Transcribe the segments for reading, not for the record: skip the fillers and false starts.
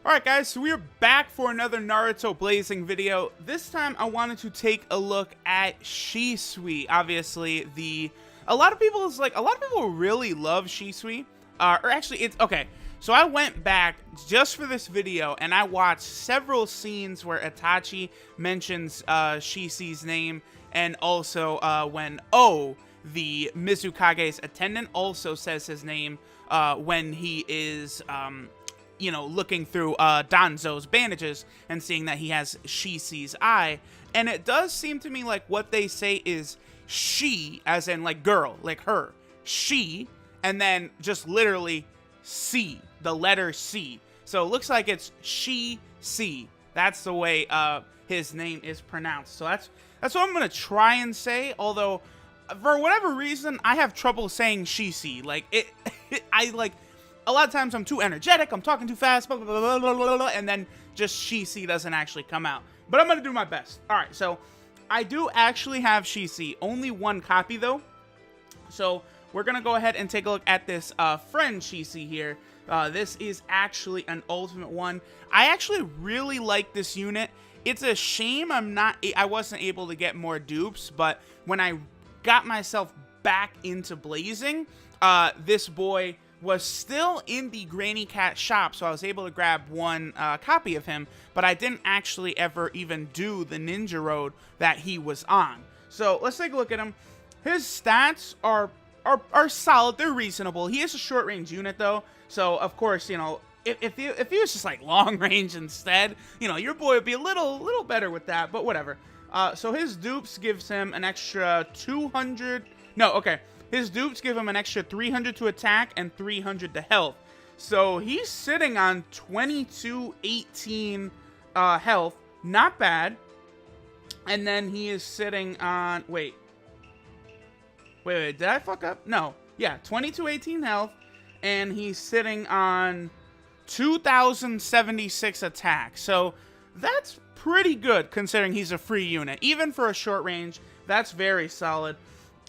Alright guys, so we're back for another Naruto Blazing video. This time I wanted to take a look at Shisui. Obviously, a lot of people really love Shisui. Or actually, it's okay. So I went back just for this video and I watched several scenes where Itachi mentions Shisui's name, and also when the Mizukage's attendant, also says his name when he is looking through Danzo's bandages and seeing that he has Shisui's eye. And it does seem to me like what they say is she, as in like girl, like her, she, and then just literally C, the letter C. So it looks like it's Shi-C. That's the way his name is pronounced. So that's what I'm gonna try and say. Although, for whatever reason, I have trouble saying Shi-C. Like a lot of times I'm too energetic, I'm talking too fast, blah, blah, blah, blah, blah, blah, and then just Shi-C doesn't actually come out. But I'm going to do my best. Alright, so I do actually have Shi-C. Only one copy, though. So we're going to go ahead and take a look at this friend Shi-C here. This is actually an ultimate one. I actually really like this unit. It's a shame I wasn't able to get more dupes, but when I got myself back into Blazing, this boy was still in the Granny Cat shop, so I was able to grab one copy of him, but I didn't actually ever even do the Ninja Road that he was on. So let's take a look at him. His stats are solid, they're reasonable. He is a short range unit though, so of course, if he was just like long range instead, your boy would be a little better with that, but whatever. So his dupes gives him an extra 200, his dupes give him an extra 300 to attack and 300 to health. So he's sitting on 2218 health. Not bad. And then he is sitting on... Wait, did I fuck up? No. Yeah, 2218 health. And he's sitting on 2076 attack. So that's pretty good considering he's a free unit. Even for a short range, that's very solid.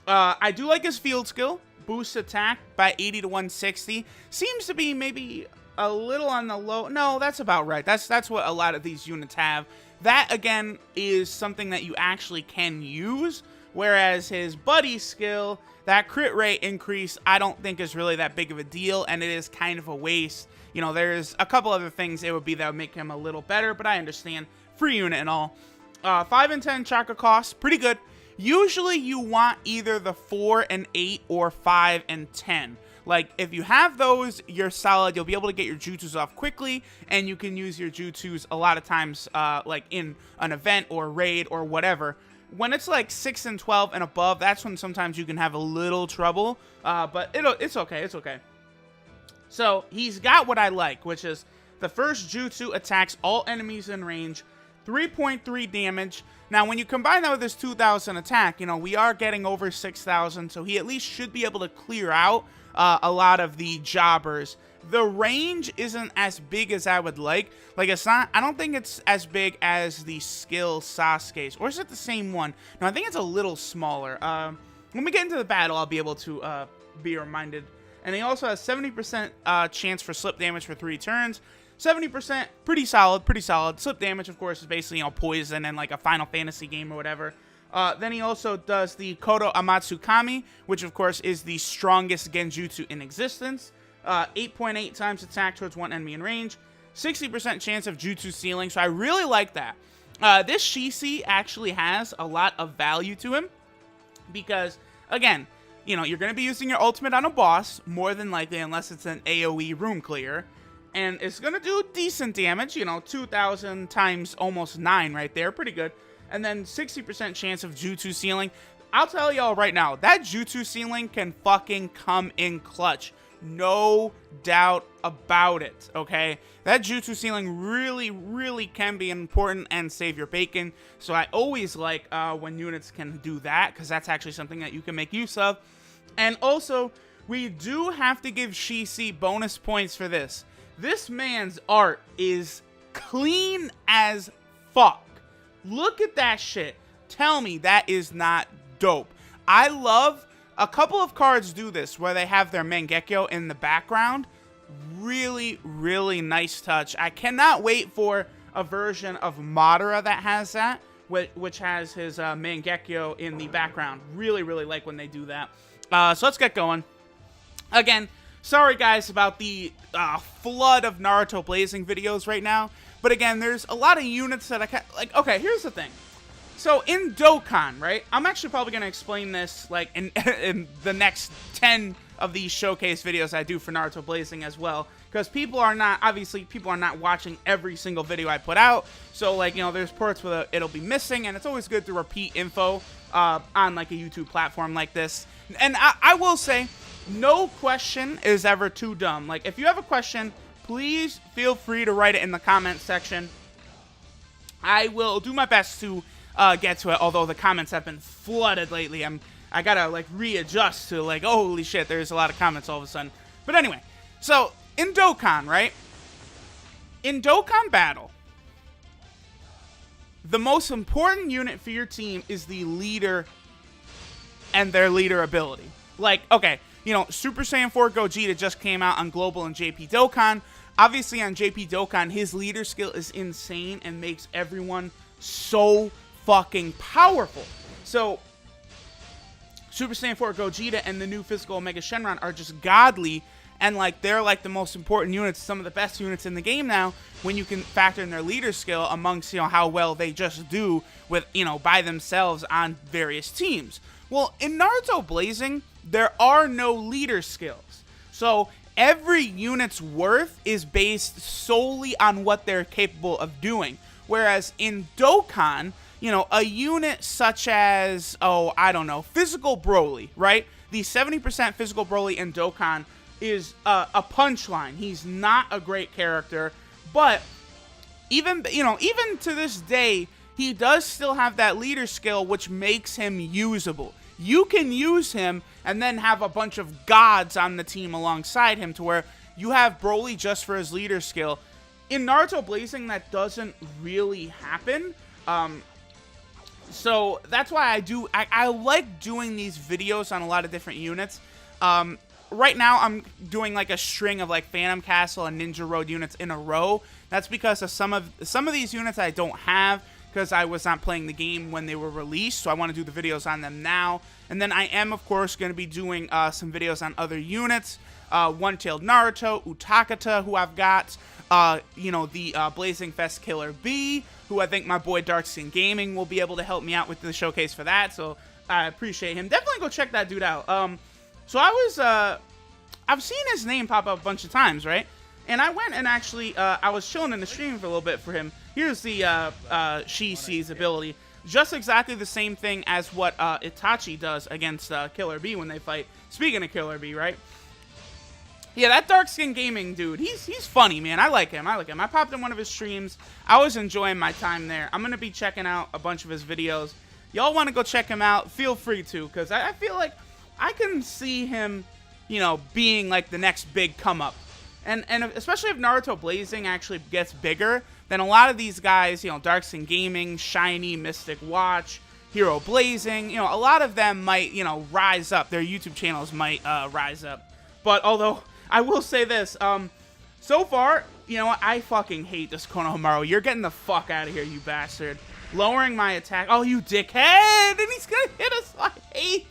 I do like his field skill. Boosts attack by 80 to 160. Seems to be maybe a little on the low. No, that's about right. That's what a lot of these units have. That, again, is something that you actually can use. Whereas his buddy skill, that crit rate increase, I don't think is really that big of a deal. And it is kind of a waste. There's a couple other things it would be that would make him a little better. But I understand. Free unit and all. 5 and 10 chakra cost. Pretty good. Usually you want either the 4 and 8 or 5 and 10. Like, if you have those, you're solid. You'll be able to get your jutsus off quickly, and you can use your jutsus a lot of times, like in an event or raid or whatever. When it's like 6 and 12 and above, that's when sometimes you can have a little trouble, but it's okay, it's okay. So, he's got what I like, which is the first jutsu attacks all enemies in range, 3.3 damage. Now, when you combine that with his 2,000 attack, we are getting over 6,000, so he at least should be able to clear out a lot of the jobbers. The range isn't as big as I would like. Like, I don't think it's as big as the skill Sasuke's. Or is it the same one? No, I think it's a little smaller. When we get into the battle, I'll be able to be reminded. And he also has 70% chance for slip damage for 3 turns. 70%, pretty solid, pretty solid. Slip damage, of course, is basically, poison and like a Final Fantasy game or whatever. Then he also does the KOTO AMATSUKAMI, which, of course, is the strongest genjutsu in existence. 8.8 times attack towards one enemy in range. 60% chance of jutsu sealing, so I really like that. This Shisui actually has a lot of value to him because, again, you're going to be using your ultimate on a boss, more than likely, unless it's an AoE room clear. And it's going to do decent damage, 2,000 times almost 9 right there. Pretty good. And then 60% chance of jutsu sealing. I'll tell y'all right now, that jutsu sealing can fucking come in clutch. No doubt about it, okay? That jutsu sealing really, really can be important and save your bacon. So I always like when units can do that, because that's actually something that you can make use of. And also, we do have to give Shisui bonus points for this. This man's art is clean as fuck. Look at that shit. Tell me that is not dope. I love... A couple of cards do this, where they have their Mangekyo in the background. really, really nice touch. I cannot wait for a version of Madara that has that, which has his Mangekyo in the background. Really, really like when they do that. So let's get going. Again, sorry guys about the flood of Naruto Blazing videos right now. But again, there's a lot of units that I can't, like, okay, here's the thing. So in Dokkan, right, I'm actually probably going to explain this like in the next 10 of these showcase videos I do for Naruto Blazing as well. Because people are not watching every single video I put out. So, like, you know, there's parts where it'll be missing, and it's always good to repeat info on, like, a YouTube platform like this. And I will say, no question is ever too dumb. Like, if you have a question, please feel free to write it in the comment section. I will do my best to get to it, although the comments have been flooded lately. I gotta, like, readjust to, like, oh, holy shit, there's a lot of comments all of a sudden. But anyway, so in Dokkan, right? In Dokkan Battle, the most important unit for your team is the leader and their leader ability. Like, okay, you know, Super Saiyan 4 Gogeta just came out on Global and JP Dokkan. Obviously, on JP Dokkan, his leader skill is insane and makes everyone so fucking powerful. So, Super Saiyan 4 Gogeta and the new physical Omega Shenron are just godly, and like they're like the most important units, some of the best units in the game now, when you can factor in their leader skill amongst, you know, how well they just do with, you know, by themselves on various teams. Well, in Naruto Blazing, there are no leader skills. So every unit's worth is based solely on what they're capable of doing. Whereas in Dokkan, you know, a unit such as, oh, I don't know, Physical Broly, right? The 70% Physical Broly in Dokkan is a punchline. He's not a great character, but even, you know, even to this day, he does still have that leader skill, which makes him usable. You can use him and then have a bunch of gods on the team alongside him to where you have Broly just for his leader skill. In Naruto Blazing, that doesn't really happen. So that's why I like doing these videos on a lot of different units. Right now, I'm doing like a string of like Phantom Castle and Ninja Road units in a row. That's because of some of these units I don't have because I was not playing the game when they were released. So I want to do the videos on them now. And then I am, of course, going to be doing some videos on other units. One-Tailed Naruto, Utakata, who I've got. You know, the Blazing Fest Killer B, who I think my boy Darkskin Gaming will be able to help me out with the showcase for that. So I appreciate him. Definitely go check that dude out. So I've seen his name pop up a bunch of times, right? And I went and actually, I was chilling in the stream for a little bit for him. Here's the Shisei's ability. Just exactly the same thing as what Itachi does against Killer B when they fight. Speaking of Killer B, right? Yeah, that Darkskin Gaming dude, he's funny, man. I like him. I popped in one of his streams. I was enjoying my time there. I'm going to be checking out a bunch of his videos. Y'all want to go check him out? Feel free to, because I feel like I can see him, you know, being like the next big come up. And especially if Naruto Blazing actually gets bigger, then a lot of these guys, you know, Darkskin Gaming, Shiny, Mystic Watch, Hero Blazing, you know, a lot of them might, you know, rise up. Their YouTube channels might rise up. But although I will say this, so far, you know what, I fucking hate this Konohamaru. You're getting the fuck out of here, you bastard. Lowering my attack. Oh, you dickhead! And he's gonna hit us. I hate.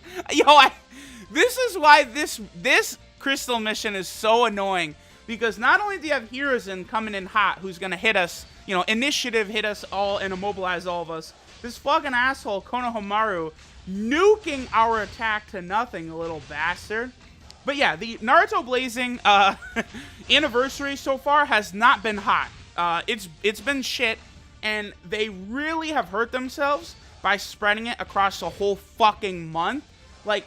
This is why this crystal mission is so annoying. Because not only do you have Hiruzen coming in hot, who's gonna hit us, you know, initiative hit us all and immobilize all of us. This fucking asshole Konohamaru nuking our attack to nothing, a little bastard. But yeah, the Naruto Blazing anniversary so far has not been hot. It's been shit, and they really have hurt themselves by spreading it across the whole fucking month. Like,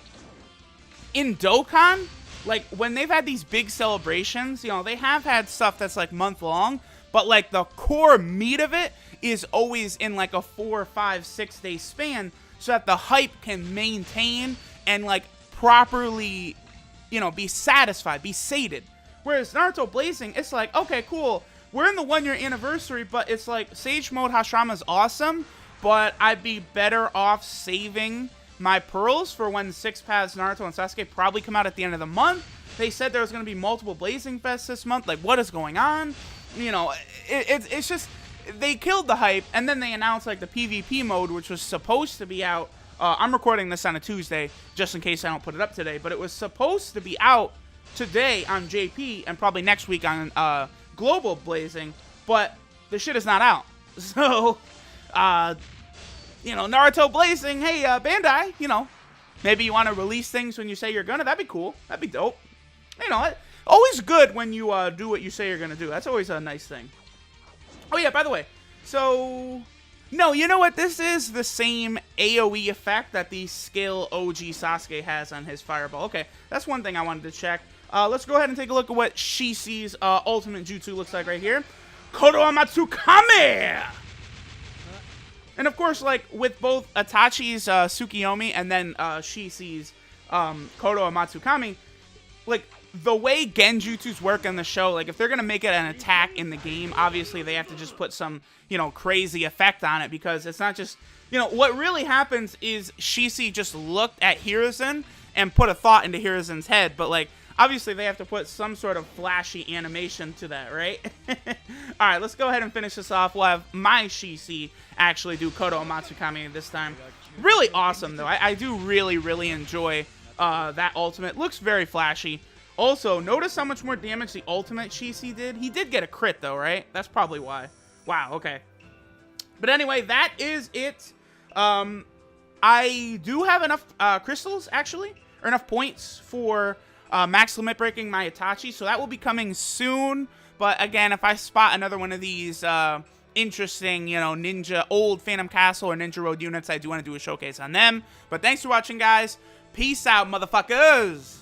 in Dokkan, like, when they've had these big celebrations, you know, they have had stuff that's, like, month-long, but, like, the core meat of it is always in, like, a 4, 5, 6 day span so that the hype can maintain and, like, properly, you know, be satisfied, be sated. Whereas Naruto Blazing, it's like, okay, cool, we're in the 1 year anniversary, but it's like, Sage Mode Hashirama's awesome, but I'd be better off saving my pearls for when 6 Paths Naruto and Sasuke probably come out at the end of the month. They said there was going to be multiple Blazing Fests this month. Like, what is going on? You know, it's just, they killed the hype, and then they announced, like, the PvP mode, which was supposed to be out. I'm recording this on a Tuesday, just in case I don't put it up today, but it was supposed to be out today on JP, and probably next week on Global Blazing, but the shit is not out. So, you know, Naruto Blazing, hey, Bandai, you know, maybe you want to release things when you say you're gonna. That'd be cool. That'd be dope. You know, always good when you do what you say you're gonna do. That's always a nice thing. Oh yeah, by the way, so no, you know what? This is the same AoE effect that the Skill OG Sasuke has on his Fireball. Okay, that's one thing I wanted to check. Let's go ahead and take a look at what Shisui's ultimate jutsu looks like right here. KOTO AMATSUKAMI! And of course, like, with both Itachi's Tsukiyomi and then Shisui's KOTO AMATSUKAMI, like, the way Genjutsus work in the show, like, if they're gonna make it an attack in the game, obviously they have to just put some, you know, crazy effect on it, because it's not just, you know, what really happens is Shisui just looked at Hiruzen and put a thought into Hiruzen's head, but, like, obviously they have to put some sort of flashy animation to that, right? Alright, let's go ahead and finish this off. We'll have my Shisui actually do KOTO AMATSUKAMI this time. Really awesome, though. I do really enjoy that ultimate. Looks very flashy. Also, notice how much more damage the ultimate Shisui did. He did get a crit, though, right? That's probably why. Wow, okay. But anyway, that is it. I do have enough crystals, actually, or enough points for max limit breaking my Itachi, so that will be coming soon. But again, if I spot another one of these interesting, you know, ninja, old Phantom Castle or Ninja Road units, I do want to do a showcase on them. But thanks for watching, guys. Peace out, motherfuckers.